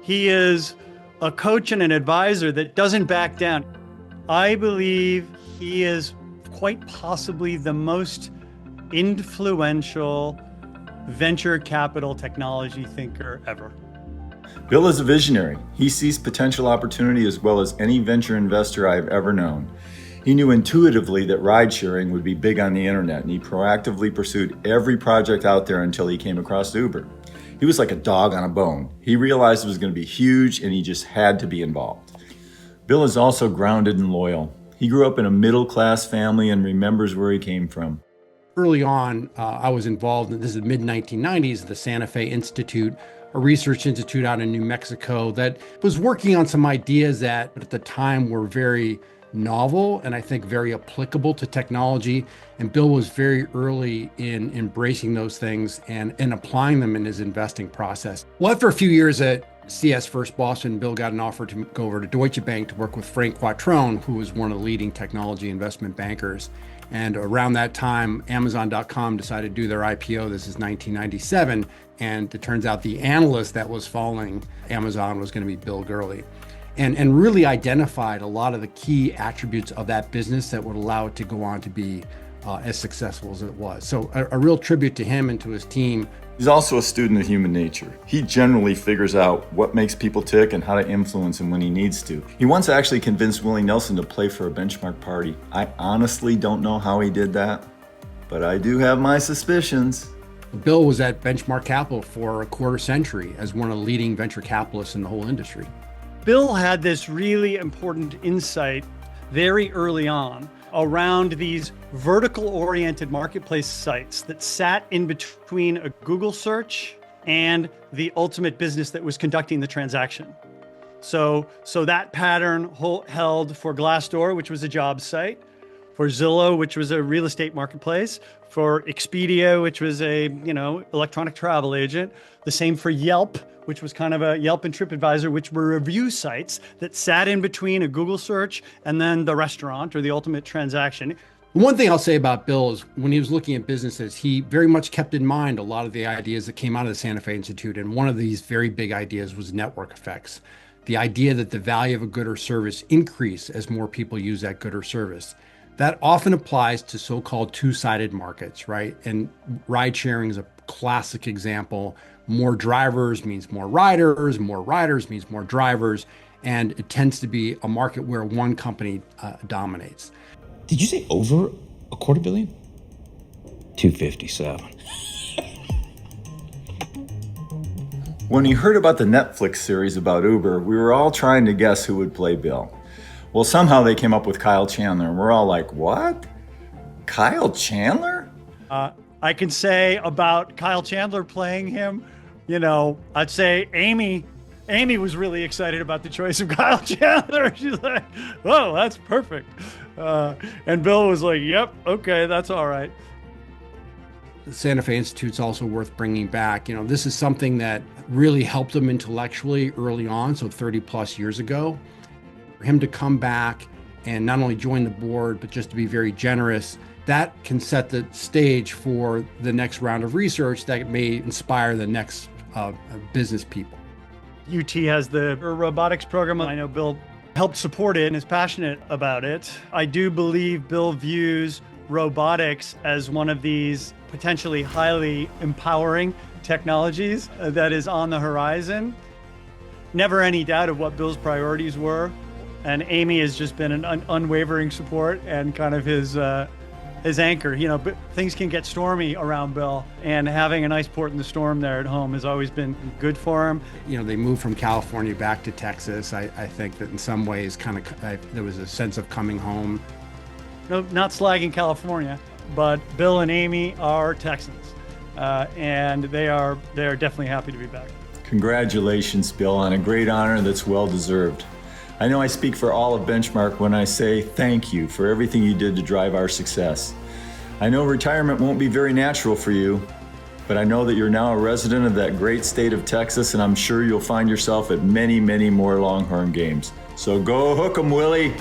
He is a coach and an advisor that doesn't back down. I believe he is quite possibly the most influential venture capital technology thinker ever. Bill is a visionary. He sees potential opportunity as well as any venture investor I've ever known. He knew intuitively that ride sharing would be big on the internet, and he proactively pursued every project out there until he came across Uber. He was like a dog on a bone. He realized it was going to be huge and he just had to be involved. Bill is also grounded and loyal. He grew up in a middle-class family and remembers where he came from. Early on, I was involved in, this is the mid-1990s, the Santa Fe Institute, a research institute out in New Mexico that was working on some ideas that at the time were very novel and I think very applicable to technology. And Bill was very early in embracing those things and applying them in his investing process. Well, after a few years at CS First Boston, Bill got an offer to go over to Deutsche Bank to work with Frank Quattrone, who was one of the leading technology investment bankers. And around that time, Amazon.com decided to do their IPO. This is 1997. And it turns out the analyst that was following Amazon was going to be Bill Gurley. And really identified a lot of the key attributes of that business that would allow it to go on to be as successful as it was. So a real tribute to him and to his team. He's also a student of human nature. He generally figures out what makes people tick and how to influence them when he needs to. He once actually convinced Willie Nelson to play for a benchmark party. I honestly don't know how he did that, but I do have my suspicions. Bill was at Benchmark Capital for a quarter century as one of the leading venture capitalists in the whole industry. Bill had this really important insight very early on around these vertical-oriented marketplace sites that sat in between a Google search and the ultimate business that was conducting the transaction. So that pattern held for Glassdoor, which was a job site, for Zillow, which was a real estate marketplace, for Expedia, which was a electronic travel agent, the same for Yelp, which was kind of a Yelp and TripAdvisor, which were review sites that sat in between a Google search and then the restaurant or the ultimate transaction. One thing I'll say about Bill is when he was looking at businesses, he very much kept in mind a lot of the ideas that came out of the Santa Fe Institute. And one of these very big ideas was network effects. The idea that the value of a good or service increase as more people use that good or service. That often applies to so-called two-sided markets, right? And ride sharing is a classic example. More drivers means more riders means more drivers. And it tends to be a market where one company dominates. Did you say over $250 million? 257. When we heard about the Netflix series about Uber, we were all trying to guess who would play Bill. Well, somehow they came up with Kyle Chandler, and we're all like, what? Kyle Chandler? I can say about Kyle Chandler playing him, I'd say Amy was really excited about the choice of Kyle Chandler. She's like, "Whoa, that's perfect." And Bill was like, "Yep, okay, that's all right." The Santa Fe Institute's also worth bringing back. This is something that really helped him intellectually early on, so 30 plus years ago. For him to come back and not only join the board, but just to be very generous, that can set the stage for the next round of research that may inspire the next business people. UT has the robotics program. I know Bill helped support it and is passionate about it. I do believe Bill views robotics as one of these potentially highly empowering technologies that is on the horizon. Never any doubt of what Bill's priorities were. And Amy has just been an unwavering support and kind of his anchor. But things can get stormy around Bill, and having a nice port in the storm there at home has always been good for him. They moved from California back to Texas. I think that in some ways there was a sense of coming home. No, not slagging California, but Bill and Amy are Texans, and they are definitely happy to be back. Congratulations, Bill, on a great honor that's well-deserved. I know I speak for all of Benchmark when I say thank you for everything you did to drive our success. I know retirement won't be very natural for you, but I know that you're now a resident of that great state of Texas, and I'm sure you'll find yourself at many, many more Longhorn games. So go hook 'em, Willie.